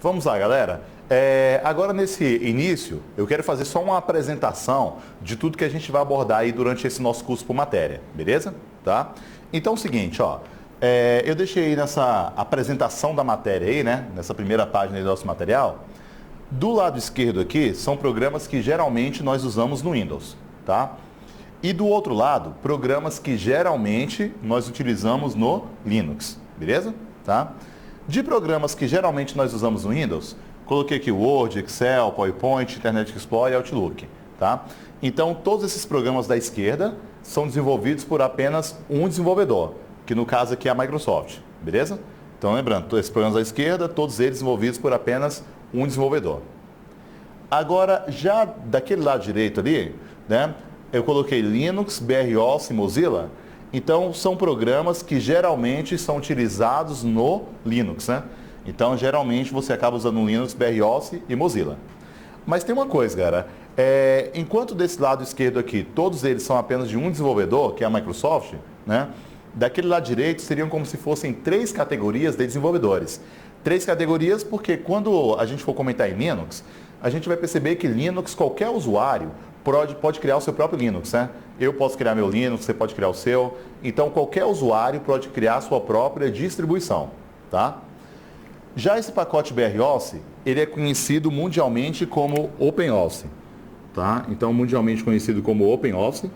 Vamos lá, galera. Agora, nesse início, eu quero fazer só uma apresentação de tudo que a gente vai abordar aí durante esse nosso curso por matéria, beleza? Tá? Então, é o seguinte, ó. Eu deixei aí nessa apresentação da matéria aí, né? Nessa primeira página aí do nosso material. Do lado esquerdo aqui, são programas que geralmente nós usamos no Windows, tá? E do outro lado, programas que geralmente nós utilizamos no Linux, beleza? Tá? De programas que geralmente nós usamos no Windows, coloquei aqui Word, Excel, PowerPoint, Internet Explorer e Outlook, tá? Então, todos esses programas da esquerda são desenvolvidos por apenas um desenvolvedor, que no caso aqui é a Microsoft, beleza? Então, lembrando, esses programas da esquerda, todos eles desenvolvidos por apenas um desenvolvedor. Agora, já daquele lado direito ali, né, eu coloquei Linux, BROS e Mozilla. Então, são programas que geralmente são utilizados no Linux, né? Então, geralmente, você acaba usando Linux, BROS e Mozilla. Mas tem uma coisa, cara. Enquanto desse lado esquerdo aqui, todos eles são apenas de um desenvolvedor, que é a Microsoft, né? Daquele lado direito, seriam como se fossem 3 categorias de desenvolvedores. 3 categorias porque quando a gente for comentar em Linux, a gente vai perceber que Linux, qualquer usuário pode criar o seu próprio Linux, né? Eu posso criar meu Linux, você pode criar o seu. Então, qualquer usuário pode criar a sua própria distribuição, tá? Já esse pacote BROS, ele é conhecido mundialmente como OpenOffice, tá? Então, mundialmente conhecido como OpenOffice.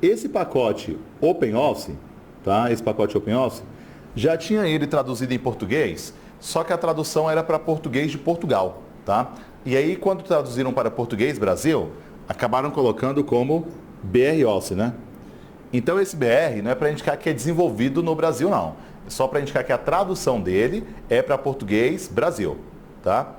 Esse pacote OpenOffice, tá? Esse pacote OpenOffice, já tinha ele traduzido em português, só que a tradução era para português de Portugal, tá? E aí, quando traduziram para português Brasil, acabaram colocando como BROS, né? Então, esse BR não é para indicar que é desenvolvido no Brasil, não. É só para indicar que a tradução dele é para português Brasil, tá?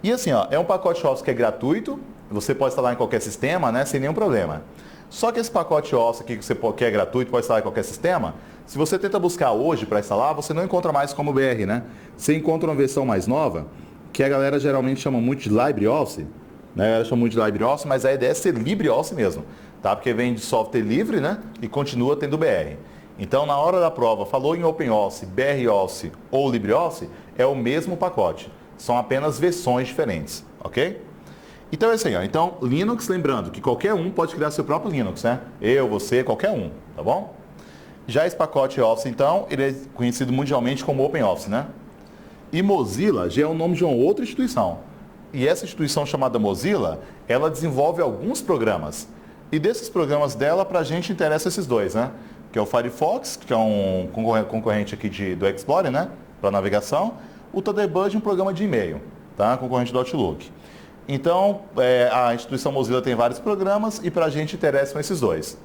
E assim, ó, é um pacote Office que é gratuito, você pode instalar em qualquer sistema, né? Sem nenhum problema. Só que esse pacote Office aqui que é gratuito, pode instalar em qualquer sistema, se você tenta buscar hoje para instalar, você não encontra mais como BR, né? Você encontra uma versão mais nova, que a galera geralmente chama muito de LibreOffice, né? A galera chama muito de LibreOffice, mas a ideia é ser LibreOffice mesmo, tá? Porque vem de software livre, né? E continua tendo BR. Então, na hora da prova, falou em OpenOffice, BROS ou LibreOffice, é o mesmo pacote. São apenas versões diferentes, ok? Então é isso aí, ó. Então, Linux, lembrando que qualquer um pode criar seu próprio Linux, né? Eu, você, qualquer um, tá bom? Já esse pacote Office, então, ele é conhecido mundialmente como OpenOffice, né? E Mozilla já é o nome de uma outra instituição. E essa instituição chamada Mozilla, ela desenvolve alguns programas. E desses programas dela, para a gente interessa esses dois, né? Que é o Firefox, que é um concorrente aqui do Explorer, né? Para navegação. O Thunderbird, um programa de e-mail, tá? Concorrente do Outlook. Então, a instituição Mozilla tem vários programas e para a gente interessam esses dois.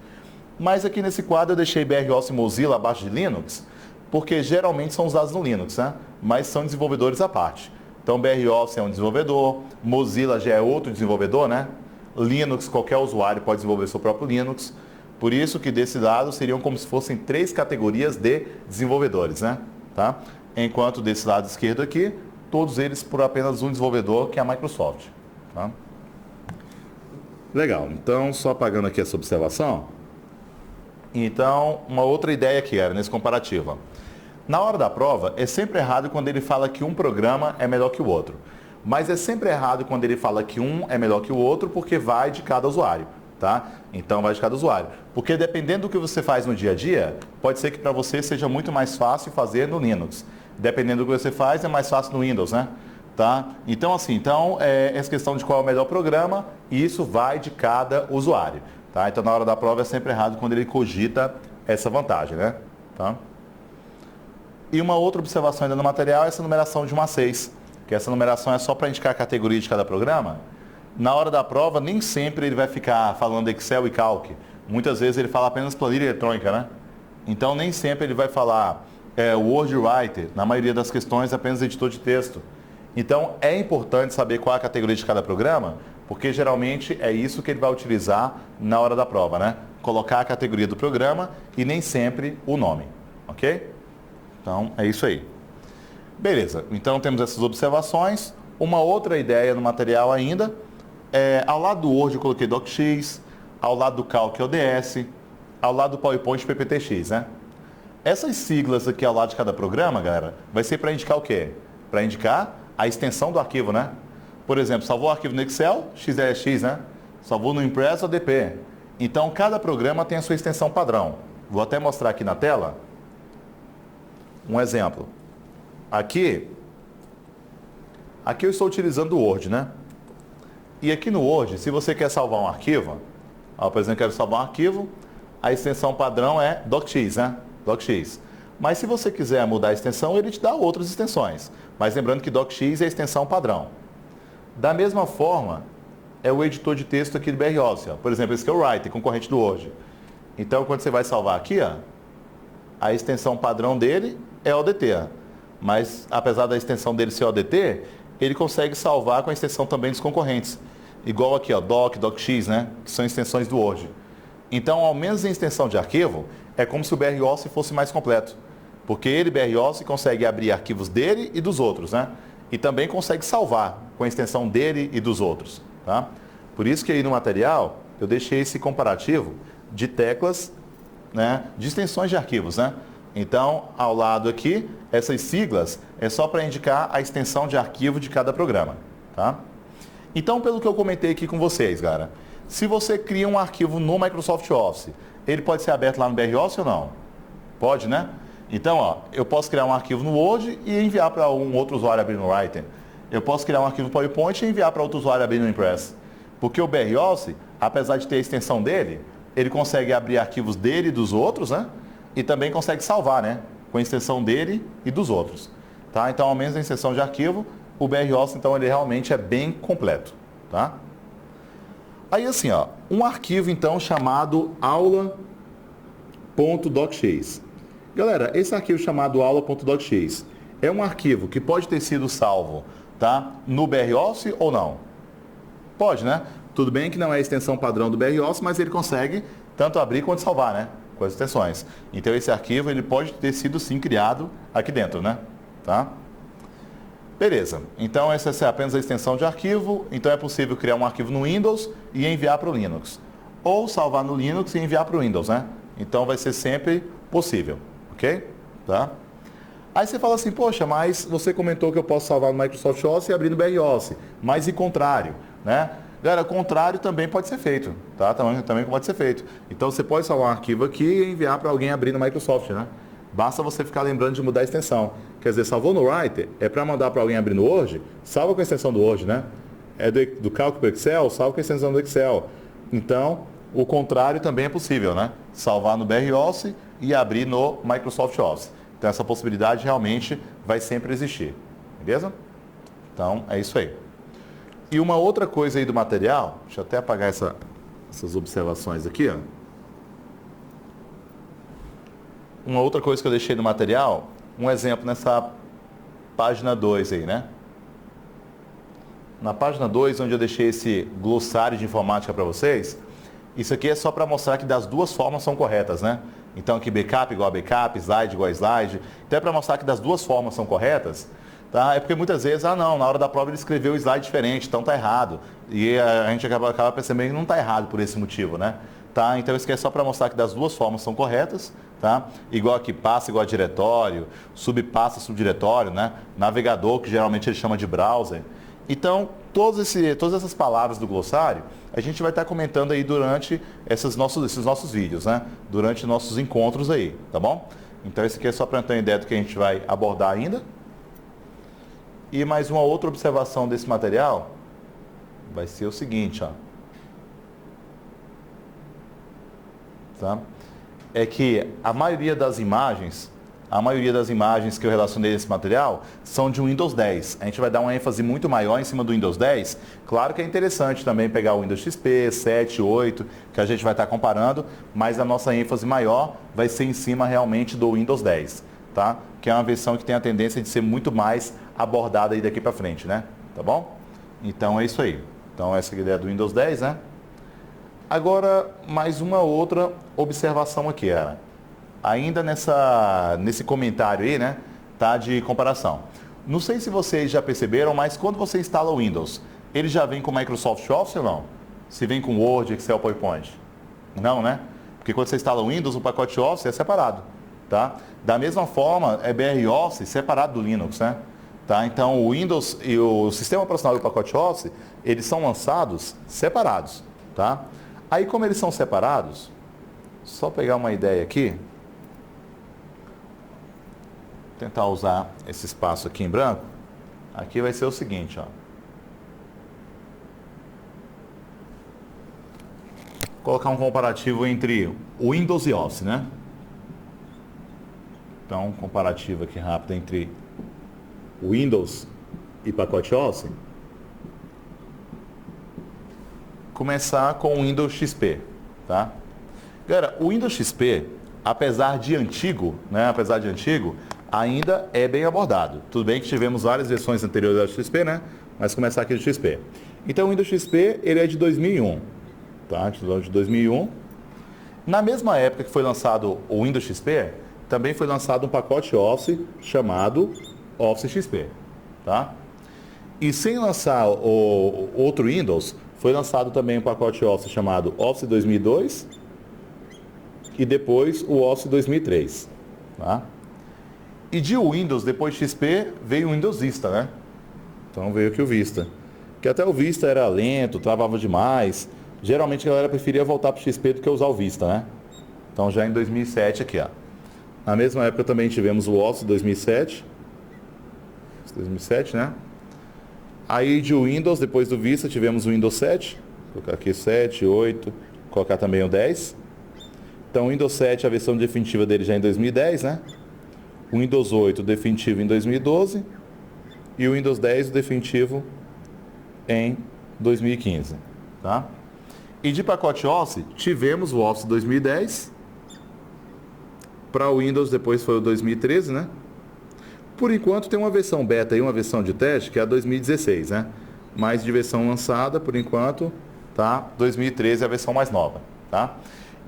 Mas aqui nesse quadro eu deixei BROS e Mozilla abaixo de Linux, porque geralmente são usados no Linux, né? Mas são desenvolvedores à parte. Então, BROS é um desenvolvedor, Mozilla já é outro desenvolvedor, né? Linux, qualquer usuário pode desenvolver seu próprio Linux. Por isso que desse lado seriam como se fossem 3 categorias de desenvolvedores, né? Tá? Enquanto desse lado esquerdo aqui, todos eles por apenas um desenvolvedor, que é a Microsoft. Tá? Legal, então só apagando aqui essa observação. Então, uma outra ideia aqui era nesse comparativo. Na hora da prova, é sempre errado quando ele fala que um programa é melhor que o outro. Mas é sempre errado quando ele fala que um é melhor que o outro, porque vai de cada usuário. Tá? Então vai de cada usuário. Porque dependendo do que você faz no dia a dia, pode ser que para você seja muito mais fácil fazer no Linux. Dependendo do que você faz, é mais fácil no Windows, né? Tá? Então, assim, essa questão de qual é o melhor programa, e isso vai de cada usuário. Tá? Então, na hora da prova, é sempre errado quando ele cogita essa vantagem, né? Tá? E uma outra observação ainda no material é essa numeração de 1 a 6, que essa numeração é só para indicar a categoria de cada programa. Na hora da prova, nem sempre ele vai ficar falando Excel e Calc. Muitas vezes ele fala apenas planilha eletrônica, né? Então, nem sempre ele vai falar Word Writer, na maioria das questões apenas editor de texto. Então, é importante saber qual é a categoria de cada programa, porque geralmente é isso que ele vai utilizar na hora da prova, né? Colocar a categoria do programa e nem sempre o nome, ok? Então, é isso aí. Beleza, então temos essas observações. Uma outra ideia no material ainda, ao lado do Word eu coloquei DocX, ao lado do Calc é ODS, ao lado do PowerPoint PPTX, né? Essas siglas aqui ao lado de cada programa, galera, vai ser para indicar o quê? para indicar a extensão do arquivo, né? Por exemplo, salvou o arquivo no Excel, XLX, né? Salvou no Impress, ODP. Então, cada programa tem a sua extensão padrão. Vou até mostrar aqui na tela um exemplo. Aqui eu estou utilizando o Word, né? E aqui no Word, se você quer salvar um arquivo, ó, por exemplo, eu quero salvar um arquivo, a extensão padrão é DocX, né? DocX. Mas se você quiser mudar a extensão, ele te dá outras extensões. Mas lembrando que DocX é a extensão padrão. Da mesma forma, é o editor de texto aqui do BROffice. Por exemplo, esse aqui é o Writer, concorrente do Word. Então, quando você vai salvar aqui, ó, a extensão padrão dele é ODT. Mas, apesar da extensão dele ser ODT, ele consegue salvar com a extensão também dos concorrentes. Igual aqui, ó, DocX, né? Que são extensões do Word. Então, ao menos em extensão de arquivo, é como se o BROffice fosse mais completo. Porque ele, BROffice, consegue abrir arquivos dele e dos outros, né? E também consegue salvar com a extensão dele e dos outros, tá? Por isso que aí no material eu deixei esse comparativo de teclas, né, de extensões de arquivos, né? Então, ao lado aqui, essas siglas é só para indicar a extensão de arquivo de cada programa, tá? Então, pelo que eu comentei aqui com vocês, galera, se você cria um arquivo no Microsoft Office, ele pode ser aberto lá no BROffice ou não? Pode, né? Então, ó, eu posso criar um arquivo no Word e enviar para um outro usuário abrir no Writer. Eu posso criar um arquivo no PowerPoint e enviar para outro usuário abrir no Impress. Porque o BROffice, apesar de ter a extensão dele, ele consegue abrir arquivos dele e dos outros, né? E também consegue salvar, né? Com a extensão dele e dos outros. Tá? Então, ao menos na extensão de arquivo, o BROffice, então, ele realmente é bem completo. Tá? Aí, assim, ó, um arquivo, então, chamado aula.docx. Galera, esse arquivo chamado aula.docx é um arquivo que pode ter sido salvo, tá, no BROffice ou não? Pode, né? Tudo bem que não é a extensão padrão do BROffice, mas ele consegue tanto abrir quanto salvar, né? Com as extensões. Então esse arquivo ele pode ter sido sim criado aqui dentro, né? Tá? Beleza. Então essa é apenas a extensão de arquivo. Então é possível criar um arquivo no Windows e enviar para o Linux. Ou salvar no Linux e enviar para o Windows, né? Então vai ser sempre possível. Ok? Tá? Aí você fala assim, poxa, mas você comentou que eu posso salvar no Microsoft Office e abrir no BROffice. Mas e contrário, né? Galera, contrário também pode ser feito, tá? Também pode ser feito. Então você pode salvar um arquivo aqui e enviar para alguém abrir no Microsoft, né? Basta você ficar lembrando de mudar a extensão. Quer dizer, salvou no Writer, é para mandar para alguém abrir no Word, salva com a extensão do Word, né? É do cálculo para Excel, salva com a extensão do Excel. Então, o contrário também é possível, né? Salvar no BROffice e abrir no Microsoft Office. Então, essa possibilidade realmente vai sempre existir. Beleza? Então, é isso aí. E uma outra coisa aí do material, deixa eu até apagar essas observações aqui, ó. Uma outra coisa que eu deixei no material, um exemplo nessa página 2 aí, né? Na página 2, onde eu deixei esse glossário de informática para vocês, isso aqui é só para mostrar que das duas formas são corretas, né? Então aqui backup igual a backup, slide igual a slide. Então é para mostrar que das duas formas são corretas, tá? É porque muitas vezes, na hora da prova ele escreveu o slide diferente, então tá errado. E a gente acaba percebendo que não tá errado por esse motivo, né? Tá? Então isso aqui é só para mostrar que das duas formas são corretas, tá? Igual aqui, passa igual a diretório, subpassa subdiretório, né? Navegador, que geralmente ele chama de browser. Então, todas essas palavras do glossário, a gente vai estar comentando aí durante esses nossos vídeos, né? Durante nossos encontros aí, tá bom? Então, esse aqui é só para ter uma ideia do que a gente vai abordar ainda. E mais uma outra observação desse material vai ser o seguinte, ó. Tá? É que a maioria das imagens que eu relacionei nesse material são de Windows 10. A gente vai dar uma ênfase muito maior em cima do Windows 10. Claro que é interessante também pegar o Windows XP, 7, 8, que a gente vai estar comparando, mas a nossa ênfase maior vai ser em cima realmente do Windows 10, tá? Que é uma versão que tem a tendência de ser muito mais abordada aí daqui para frente, né? Tá bom? Então é isso aí. Então essa é a ideia do Windows 10, né? Agora, mais uma outra observação aqui, era ainda nesse comentário aí, né, tá, de comparação. Não sei se vocês já perceberam, mas quando você instala o Windows, ele já vem com Microsoft Office ou não? Se vem com Word, Excel, PowerPoint? Não, né? Porque quando você instala o Windows, o pacote Office é separado, tá? Da mesma forma, é BROffice separado do Linux, né? Tá? Então, o Windows e o sistema operacional e o pacote Office, eles são lançados separados. Tá? Aí, como eles são separados, só pegar uma ideia aqui, tentar usar esse espaço aqui em branco, aqui vai ser o seguinte, ó. Colocar um comparativo entre o Windows e Office, né? Então, um comparativo aqui rápido entre Windows e pacote Office. Começar com o Windows XP, tá? Galera, o Windows XP, apesar de antigo, ainda é bem abordado. Tudo bem que tivemos várias versões anteriores ao XP, né? Mas começar aqui do XP. Então, o Windows XP, ele é de 2001, tá? De 2001. Na mesma época que foi lançado o Windows XP, também foi lançado um pacote Office chamado Office XP, tá? E sem lançar o outro Windows, foi lançado também um pacote Office chamado Office 2002 e depois o Office 2003, tá? E de Windows, depois de XP, veio o Windows Vista, né? Então veio aqui o Vista. Que até o Vista era lento, travava demais. Geralmente a galera preferia voltar para o XP do que usar o Vista, né? Então já em 2007 aqui, ó. Na mesma época também tivemos o Office 2007. 2007, né? Aí de Windows, depois do Vista, tivemos o Windows 7. Vou colocar aqui 7, 8, colocar também o 10. Então o Windows 7, a versão definitiva dele já em 2010, né? O Windows 8, definitivo em 2012. E o Windows 10, o definitivo em 2015, tá? E de pacote Office, tivemos o Office 2010. Para o Windows, depois foi o 2013, né? Por enquanto tem uma versão beta e uma versão de teste, que é a 2016, né? Mas de versão lançada, por enquanto, tá? 2013 é a versão mais nova, tá?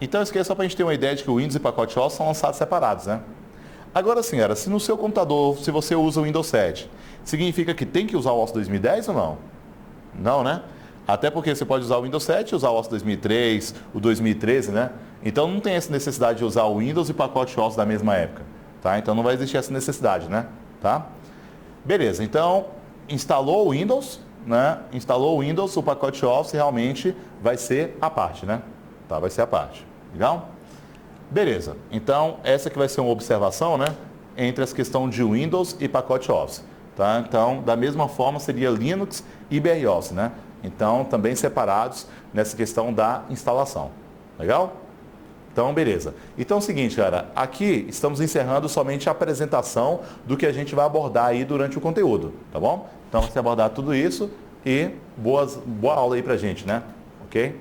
Então, isso aqui é só para a gente ter uma ideia de que o Windows e o pacote Office são lançados separados, né? Agora, senhora, se no seu computador, se você usa o Windows 7, significa que tem que usar o Office 2010 ou não? Não, né? Até porque você pode usar o Windows 7 e usar o Office 2003, o 2013, né? Então, não tem essa necessidade de usar o Windows e o pacote Office da mesma época, tá? Então, não vai existir essa necessidade, né? Tá? Beleza, então, instalou o Windows, né? Instalou o Windows, o pacote Office realmente vai ser a parte, né? Tá? Vai ser a parte. Legal? Beleza. Então, essa que vai ser uma observação, né? Entre as questões de Windows e pacote Office. Tá? Então, da mesma forma, seria Linux e BROS, né? Então, também separados nessa questão da instalação. Legal? Então, beleza. Então, é o seguinte, cara. Aqui estamos encerrando somente a apresentação do que a gente vai abordar aí durante o conteúdo. Tá bom? Então, você abordar tudo isso e boa aula aí pra gente, né? Ok?